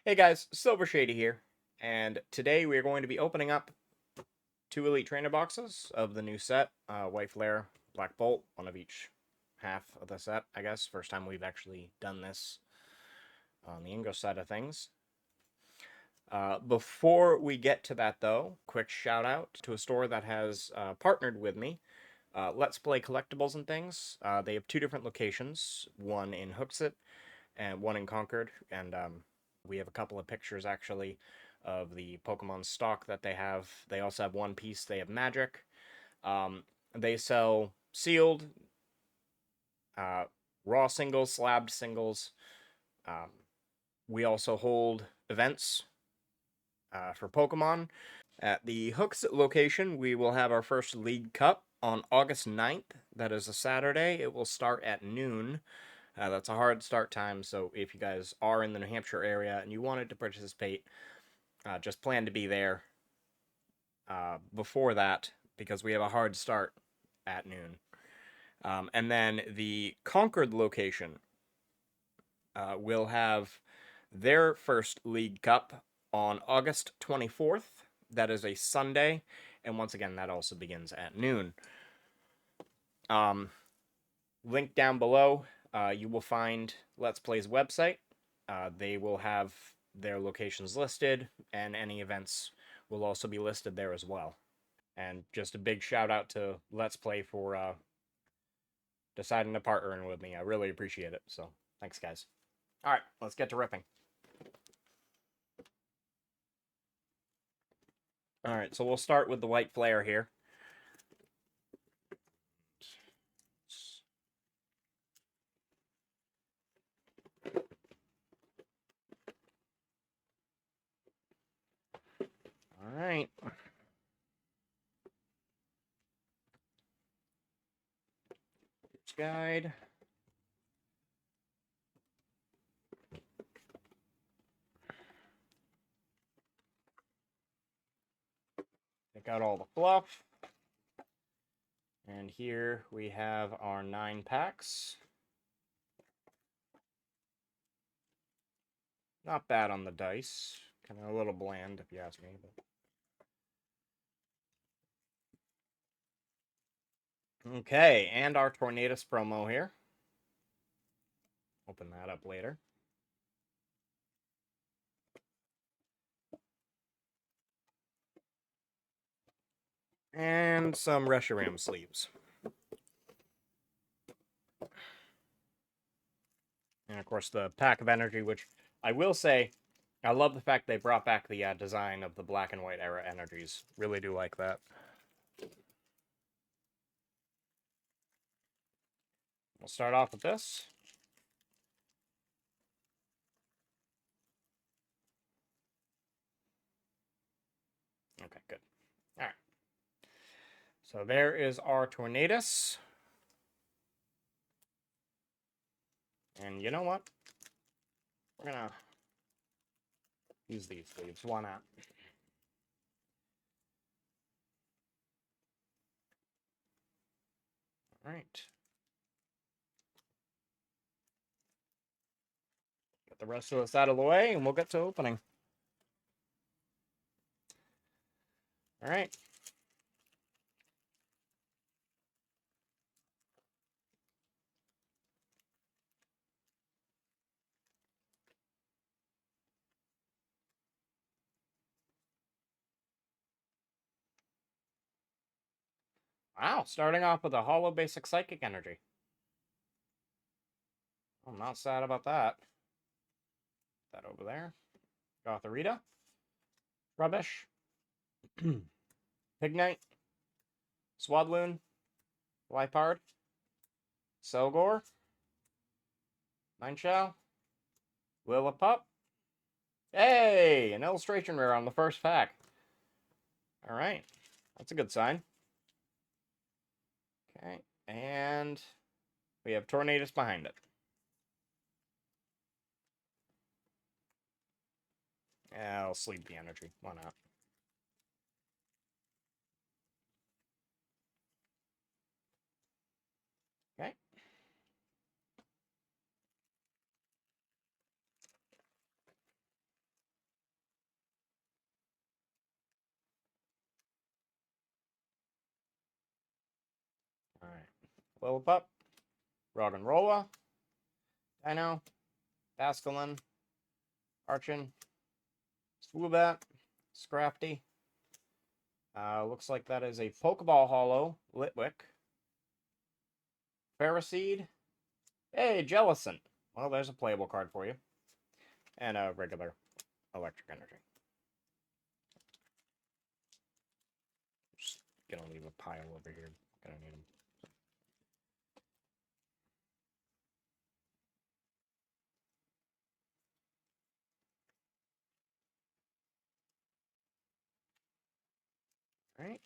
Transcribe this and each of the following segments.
Hey guys, Silver Shady here, and today we are going to be opening up two Elite Trainer boxes of the new set, White Flare, Black Bolt, one of each half of the set, I guess. First time we've actually done this on the English side of things. Before we get to that though, quick shout out to a store that has partnered with me, Let's Play Collectibles and Things. They have two different locations, one in Hooksett and one in Concord, and we have a couple of pictures actually of the Pokemon stock that they have. They also have One Piece. They have Magic. They sell sealed, uh, raw singles, slabbed singles. Um, we also hold events for Pokemon. At the Hooks location, we will have our first League Cup on August 9th. That is a Saturday. It will start at noon. That's a hard start time, so if you guys are in the New Hampshire area and you wanted to participate, just plan to be there before that, because we have a hard start at noon. And then the Concord location will have their first League Cup on August 24th. That is a Sunday, and once again, that also begins at noon. Link down below, you will find Let's Play's website. They will have their locations listed, and any events will also be listed there as well. And just a big shout out to Let's Play for deciding to partner with me. I really appreciate it. So thanks, guys. All right, let's get to ripping. All right, so we'll start with the White Flare here. All right. Guide. Take out all the fluff. And here we have our 9 packs. Not bad on the dice. Kind of a little bland, if you ask me. But... Okay, and our Tornadus promo here. Open that up later. And some Reshiram sleeves. And of course the Pack of Energy, which I will say, I love the fact they brought back the design of the black and white era energies. Really do like that. We'll start off with this. Okay, good. All right. So there is our Tornadus. And you know what? We're gonna use these sleeves. Why not? All right. Get the rest of this out of the way, and we'll get to opening. All right. Wow, starting off with a Hollow Basic Psychic Energy. I'm not sad about that. Put that over there. Gotharita. Rubbish. Pignite. Swadloon. Lipard. Selgor. Nineshell. Lillipup. Hey! An illustration rare on the first pack. Alright. That's a good sign. Okay. And we have Tornadus behind it. I'll sleep the energy. Why not? Okay. Lillipup, Roggenrola, Dino, Basculin, Archon, Swoobat, Scrafty. Looks like that is a Pokeball Hollow, Litwick, Ferroseed. Hey, Jellicent. Well, there's a playable card for you. And a regular Electric Energy. Just gonna leave a pile over here. Gonna need them. Alright.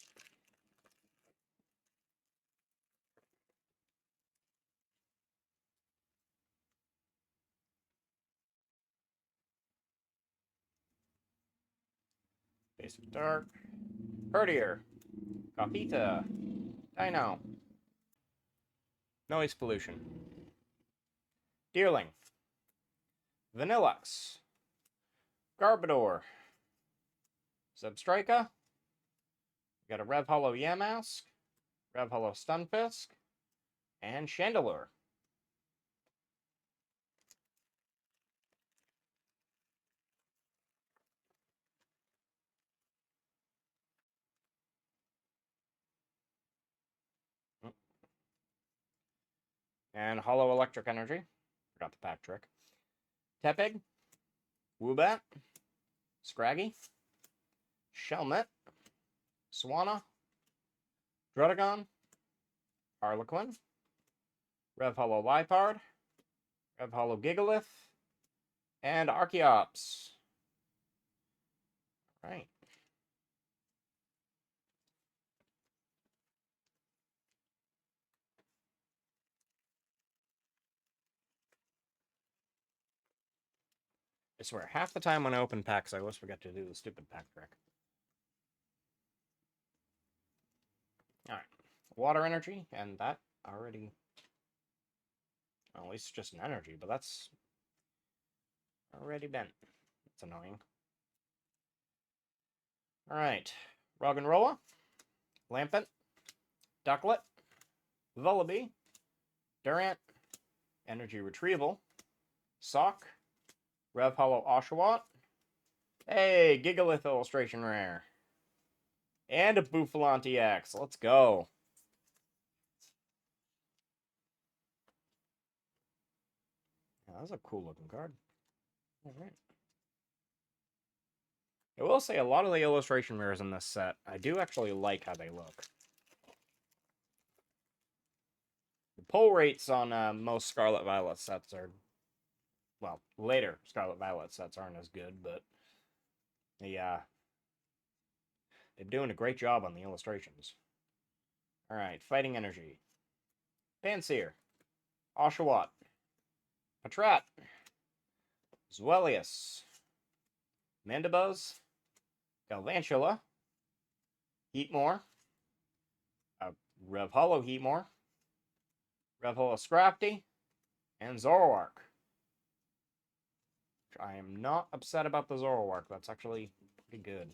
Basic Dark. Herdier. Coffeeta. Dino. Noise Pollution. Deerling. Vanillux. Garbodor. Zebstrika. We got a Rev Hollow Yamask. Rev Hollow Stunfisk. And Chandelure. And Hollow Electric Energy. Forgot the pack trick. Tepig. Woobat. Scraggy. Shelmet. Swanna. Druddigon. Harlequin. Rev Hollow Liepard. Rev Hollow Gigalith. And Archeops. Right. I swear, half the time when I open packs, I always forget to do the stupid pack trick. Alright. Water Energy, and that already... Well, at least just an energy, but that's already bent. That's annoying. Alright. Roggenrola, Lampent, Ducklet, Vullaby, Durant, Energy Retrieval, Sock, Rev Hollow Oshawott, hey, Gigalith Illustration Rare, and a Bouffalant X. Let's go. Yeah, that's a cool looking card. Alright. I will say a lot of the illustration rares in this set, I do actually like how they look. The pull rates on most Scarlet Violet sets are, well, later Scarlet Violet sets aren't as good, but they're doing a great job on the illustrations. Alright, Fighting Energy. Panseer. Oshawott. Patrat. Zweilious. Mandibuzz. Galvantula. Heatmore. Rev Hollow Heatmore. Rev Hollow Scrafty. And Zoroark. I am not upset about the Zoroark. That's actually pretty good.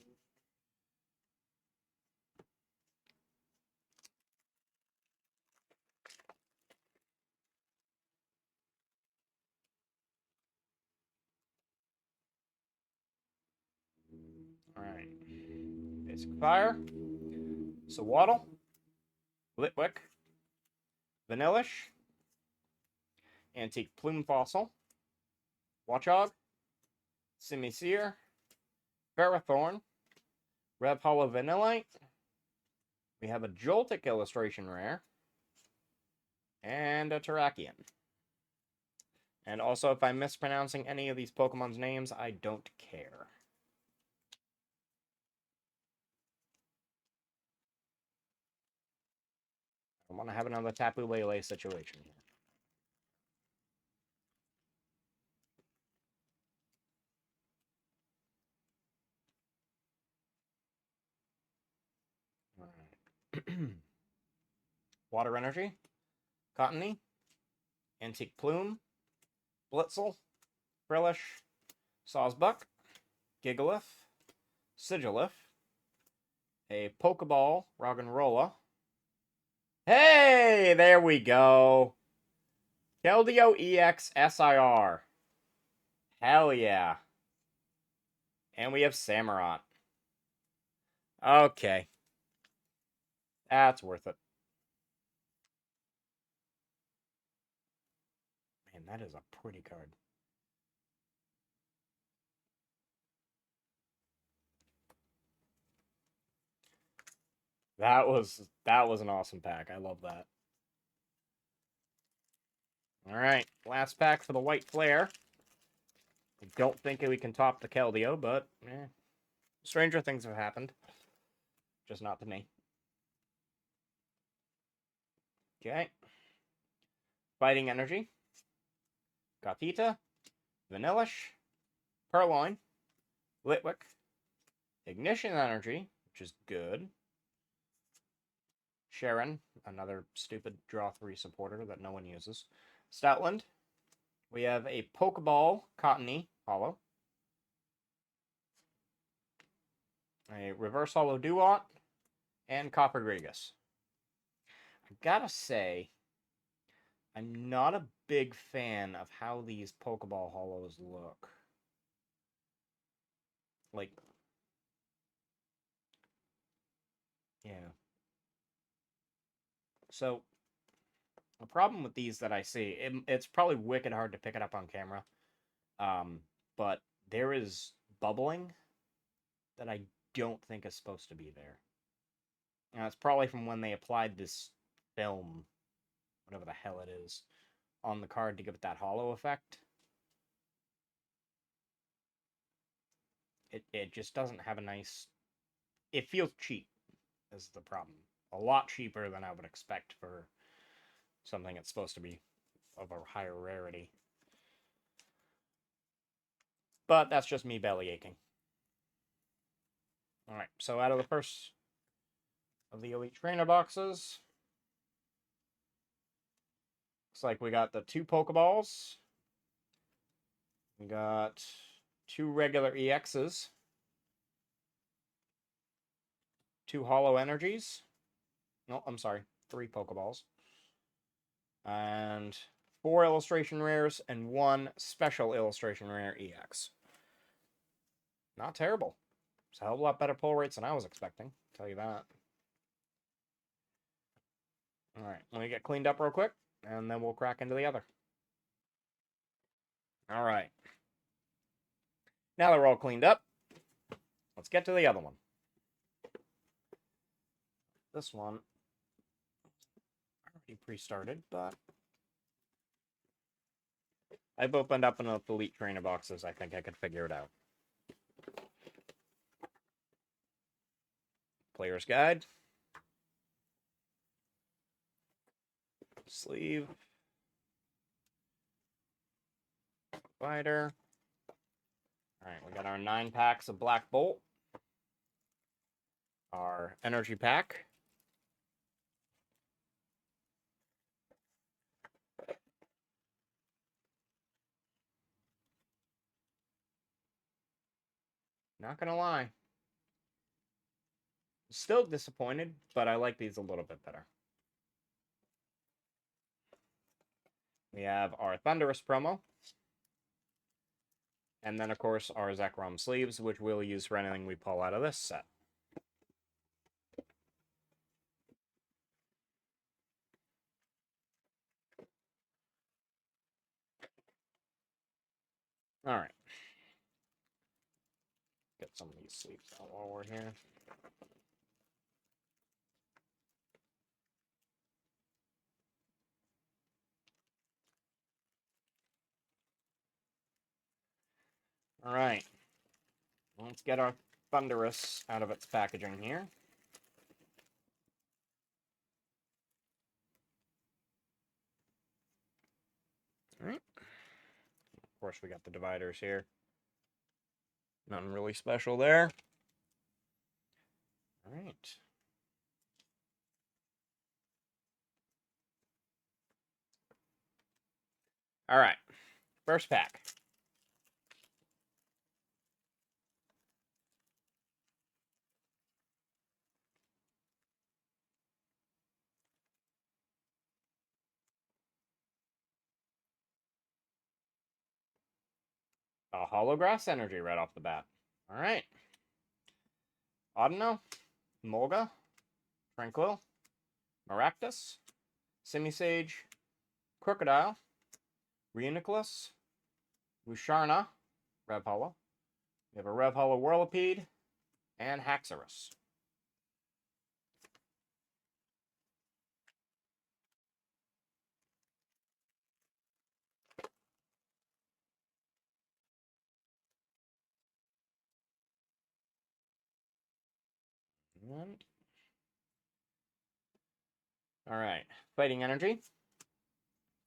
Alright. Basic Fire. Sawaddle. Litwick. Vanillish. Antique Plume Fossil. Watchog. Simisear. Ferrothorn. Rev Hollow Vanillite. We have a Joltik illustration rare. And a Terrakion. And also, if I'm mispronouncing any of these Pokemon's names, I don't care. I want to have another Tapu Lele situation here. Alright. Water Energy. Cottony. Antique Plume. Blitzel. Frillish. Sawsbuck. Gigalith. Sigilif. A Pokeball Roggenrola. Hey, there we go. Keldeo EX SIR. Hell yeah. And we have Samurott. Okay. That's worth it. Man, that is a pretty card. That was an awesome pack. I love that. Alright, last pack for the White Flare. I don't think we can top the Keldeo, but stranger things have happened. Just not to me. Okay. Fighting Energy. Gothita. Vanillish. Purloin. Litwick. Ignition Energy, which is good. Sharon, another stupid draw 3 supporter that no one uses. Stoutland. We have a Pokeball Cottony Hollow. A Reverse Hollow Duot. And Copper Gregus. I gotta say, I'm not a big fan of how these Pokeball Hollows look. Like, yeah. So, the problem with these that I see, it's probably wicked hard to pick it up on camera. But there is bubbling that I don't think is supposed to be there. Now, it's probably from when they applied this film, whatever the hell it is, on the card to give it that hollow effect. It just doesn't have a nice... It feels cheap, is the problem. A lot cheaper than I would expect for something that's supposed to be of a higher rarity. But that's just me belly aching. Alright, so out of the first of the Elite Trainer boxes, looks like we got the 2 Pokeballs. We got 2 regular EXs. 2 Hollow Energies. No, I'm sorry. 3 Pokeballs. And 4 Illustration Rares and 1 Special Illustration Rare EX. Not terrible. It's a hell of a lot better pull rates than I was expecting. I'll tell you that. Alright, let me get cleaned up real quick, and then we'll crack into the other. Alright. Now that we're all cleaned up, let's get to the other one. This one already pre-started, but I've opened up enough Elite Trainer boxes, I think I could figure it out. Player's Guide. Sleeve. Spider. Alright, we got our 9 packs of Black Bolt. Our Energy Pack. Not gonna lie. Still disappointed, but I like these a little bit better. We have our Thunderous promo. And then, of course, our Zekrom sleeves, which we'll use for anything we pull out of this set. Alright. Get some of these sleeves out while we're here. Alright. Let's get our Thunderous out of its packaging here. Alright. Of course, we got the dividers here. Nothing really special there. Alright. Alright. First pack. A hollow grass energy right off the bat. All right. Audino, Molga, Tranquil, Maractus, Simisage, Crocodile, Reuniclus, Musharna, Rev Hollow. We have a Rev Hollow Whirlipede, and Haxorus. All right. Fighting Energy,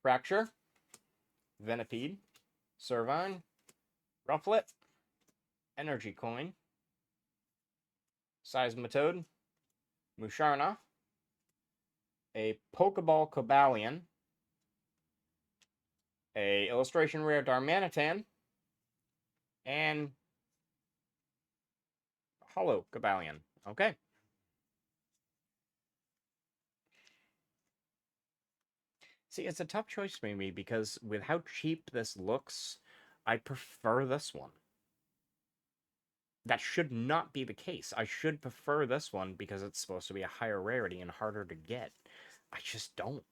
Fracture, Venipede, Servine, Rufflet, Energy Coin, Seismitoad, Musharna, a Pokeball Cobalion, a Illustration Rare Darmanitan, and Hollow Cobalion. Okay. See, it's a tough choice for me because with how cheap this looks, I prefer this one. That should not be the case. I should prefer this one because it's supposed to be a higher rarity and harder to get. I just don't.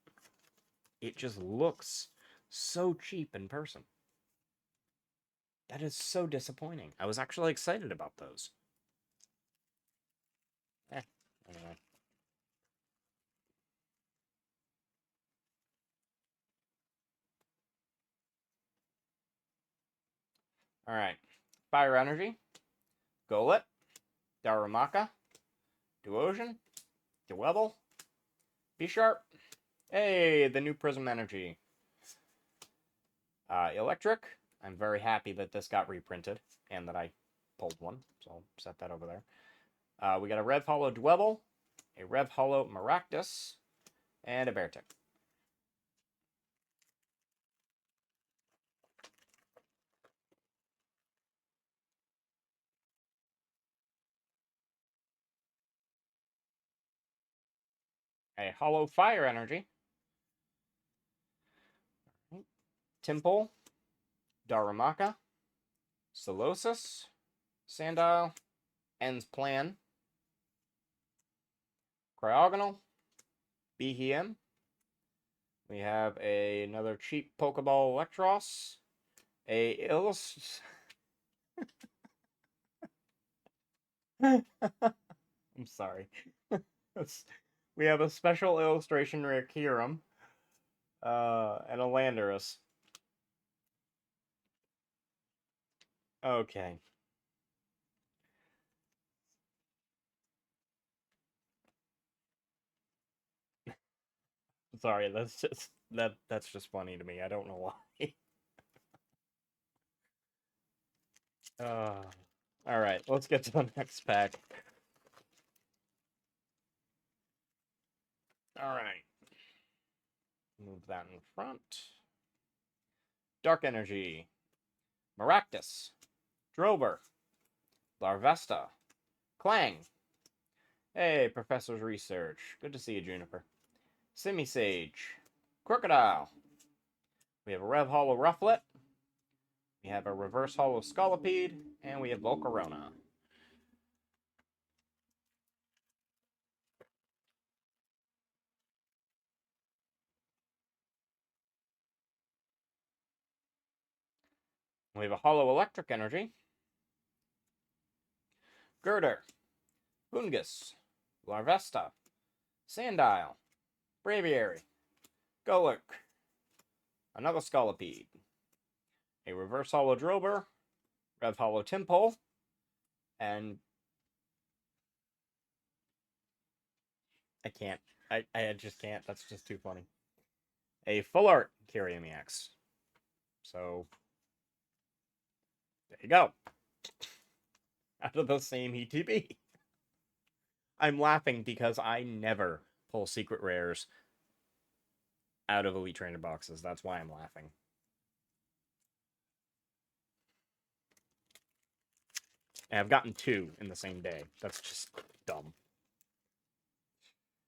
It just looks so cheap in person. That is so disappointing. I was actually excited about those. Anyway. Alright. Fire Energy, Golett, Darumaka, Duosion, Dwebble, B-Sharp. Hey, the new Prism Energy. Electric. I'm very happy that this got reprinted and that I pulled one, so I'll set that over there. We got a Rev Hollow Dwebble, a Rev Hollow Maractus, and a Beartic. A Hollow Fire Energy, Timple, Darumaka, Solosis, Sandile, End's Plan, Cryogonal, Behem. We have another cheap Pokeball Electros, a I'm sorry. We have a special illustration rare Kyurem, and a Landorus. Okay. Sorry, that's just funny to me. I don't know why. All right, let's get to the next pack. All right. Move that in front. Dark Energy, Maractus, Drober, Larvesta, Clang. Hey, Professor's Research. Good to see you, Juniper. Simisage, Crocodile. We have a Rev Hollow Rufflet. We have a Reverse Hollow Scolipede, and we have Volcarona. We have a Hollow Electric Energy, Girder, Bungus, Larvesta, Sandile, Braviary, Golurk, another Scolipede, a Reverse Hollow Drober, Rev Hollow Timpole, and I can't. I just can't. That's just too funny. A Full Art Kyurem EX. So, there you go. Out of the same ETB. I'm laughing because I never pull secret rares out of Elite Trainer boxes. That's why I'm laughing. And I've gotten 2 in the same day. That's just dumb.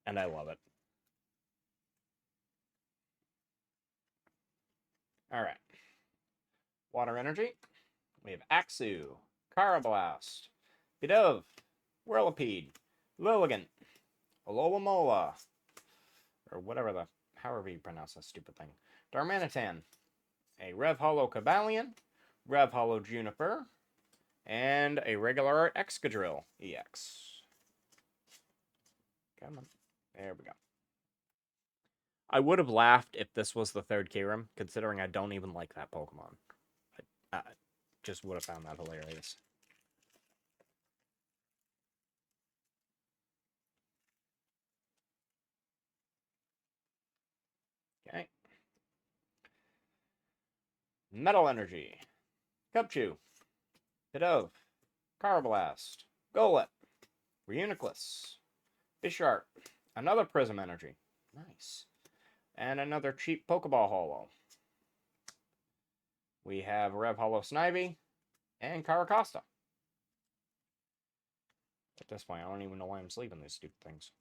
And I love it. Alright. Water Energy. We have Axu, Carablast, Bidove, Whirlipede, Lilligant, Alola, or whatever however you pronounce that stupid thing, Darmanitan, a Rev Hollow Cobalion, Rev Hollow Juniper, and a regular art Excadrill EX. Come on. There we go. I would have laughed if this was the third Kyurem, considering I don't even like that Pokemon. I just would have found that hilarious. Okay. Metal Energy, Cubchoo, Pidove, Carablast, Golett, Reuniclus, Bisharp, another Prism Energy, nice, and another cheap Pokeball Hollow. We have Rev Hollow Snivy and Caracosta. At this point, I don't even know why I'm sleeping these stupid things.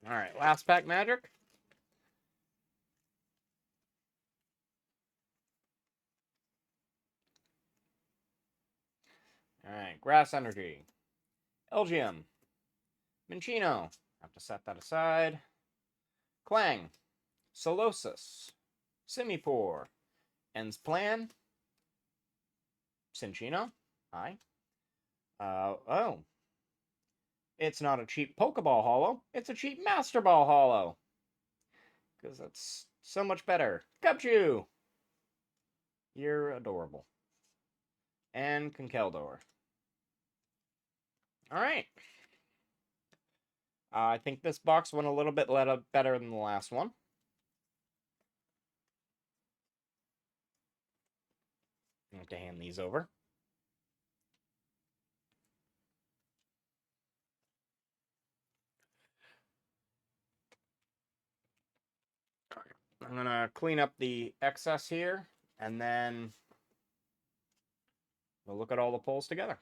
Alright, last pack magic. Alright, Grass Energy, Elgium, Minchino, have to set that aside, Clang, Solosis, Simipour, Ends Plan, Cinchino, hi. Oh. It's not a cheap Pokeball Hollow, it's a cheap Master Ball Hollow. Because that's so much better. Cubchoo! You're adorable. And Conkeldor. Alright. I think this box went a little bit better than the last one. I have to hand these over. I'm going to clean up the excess here, and then we'll look at all the pulls together.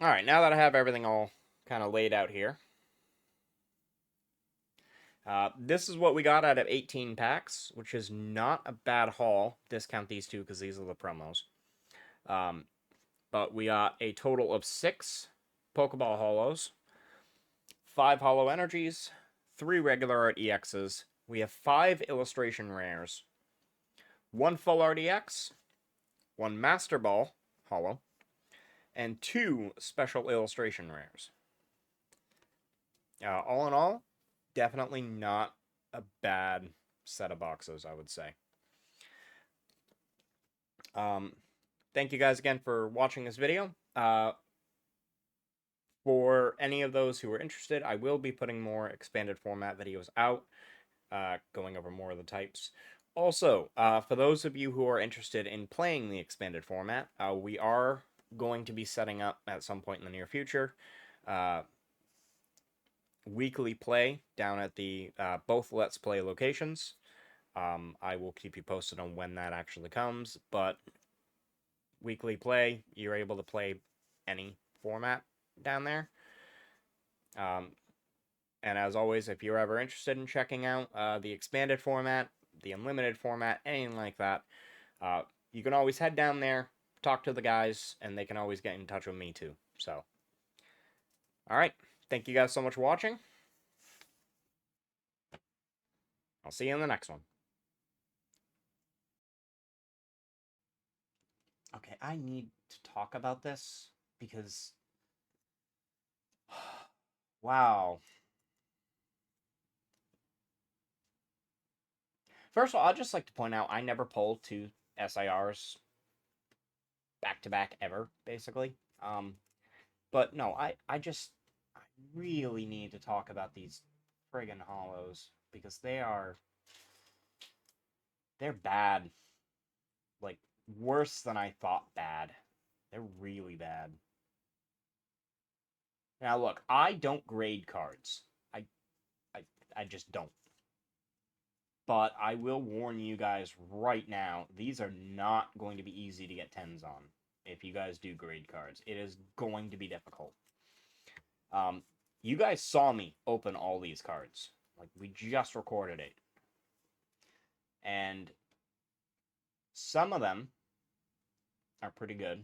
Alright, now that I have everything all kind of laid out here, this is what we got out of 18 packs, which is not a bad haul. Discount these two because these are the promos. But we got a total of 6 Pokeball Hollows, 5 Hollow Energies, 3 regular art EXs. We have 5 illustration rares, 1 full art EX, 1 Master Ball Hollow, and 2 special illustration rares. All in all, definitely not a bad set of boxes, I would say. Thank you guys again for watching this video. For any of those who are interested, I will be putting more expanded format videos out, going over more of the types. Also, for those of you who are interested in playing the expanded format, we are going to be setting up at some point in the near future weekly play down at the both Let's Play locations. I will keep you posted on when that actually comes, but weekly play, you're able to play any format down there. And as always, if you're ever interested in checking out the expanded format, the unlimited format, anything like that, you can always head down there, talk to the guys, and they can always get in touch with me too. So, alright, thank you guys so much for watching. I'll see you in the next one. Okay, I need to talk about this because wow. First of all, I'd just like to point out I never pulled 2 SIRs back to back ever, basically. But no, I really need to talk about these friggin' hollows because they're bad. Like worse than I thought bad. They're really bad. Now look, I don't grade cards. I just don't. But I will warn you guys right now, these are not going to be easy to get 10s on if you guys do grade cards. It is going to be difficult. You guys saw me open all these cards, Like, we just recorded it. And some of them are pretty good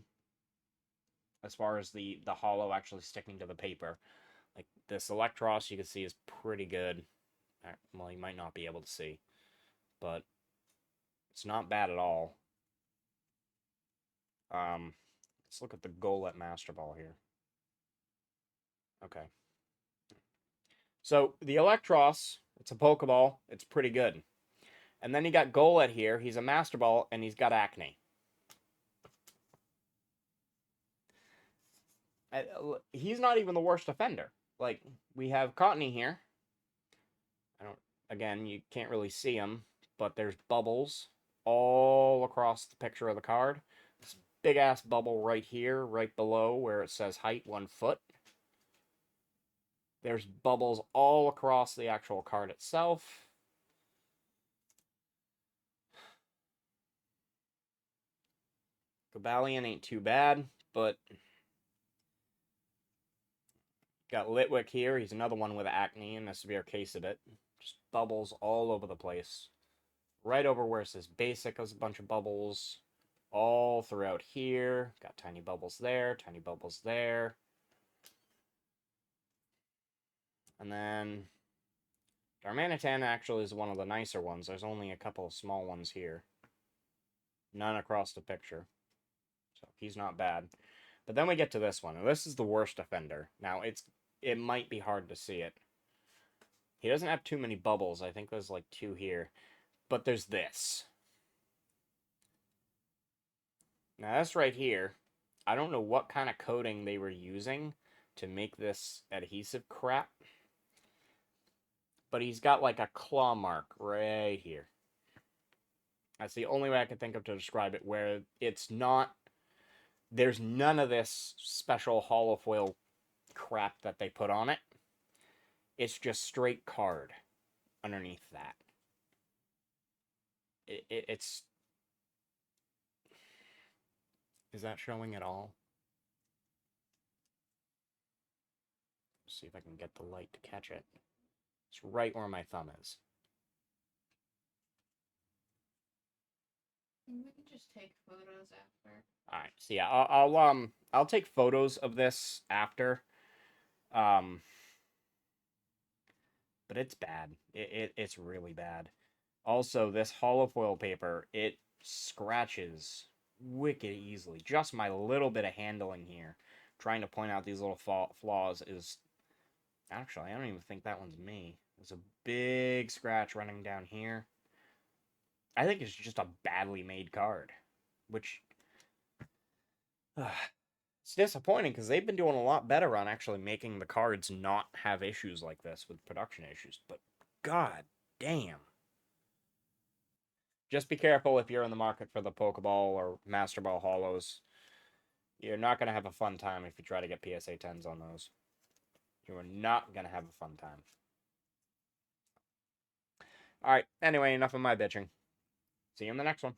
as far as the hollow actually sticking to the paper. Like, this Electros, you can see, is pretty good. Well, you might not be able to see, but it's not bad at all. Let's look at the Golett Master Ball here. Okay. So, the Electros, it's a Pokeball. It's pretty good. And then you got Golett here. He's a Master Ball, and he's got acne. He's not even the worst offender. Like, we have Cottony here. Again, you can't really see him, but there's bubbles all across the picture of the card. This big ass bubble right here, right below where it says height 1 foot. There's bubbles all across the actual card itself. Gabalion ain't too bad, but got Litwick here. He's another one with acne and a severe case of it. Just bubbles all over the place. Right over where it says basic, there's a bunch of bubbles all throughout here. Got tiny bubbles there, tiny bubbles there. And then Darmanitan actually is one of the nicer ones. There's only a couple of small ones here. None across the picture. So he's not bad. But then we get to this one. And this is the worst offender. Now, it might be hard to see it. He doesn't have too many bubbles. I think there's like 2 here. But there's this. Now, this right here, I don't know what kind of coating they were using to make this adhesive crap. But he's got like a claw mark right here. That's the only way I can think of to describe it, where it's not... There's none of this special holofoil crap that they put on it. It's just straight card underneath that. It's... Is that showing at all? Let's see if I can get the light to catch it. It's right where my thumb is. We can just take photos after. All right. So yeah, I'll take photos of this after. But it's bad. It's really bad. Also, this holofoil paper, it scratches wicked easily. Just my little bit of handling here, trying to point out these little flaws is... Actually, I don't even think that one's me. There's a big scratch running down here. I think it's just a badly made card, which... it's disappointing because they've been doing a lot better on actually making the cards not have issues like this with production issues, but god damn. Just be careful if you're in the market for the Pokeball or Master Ball Hollows. You're not going to have a fun time if you try to get PSA 10s on those. You are not going to have a fun time. Alright, anyway, enough of my bitching. See you in the next one.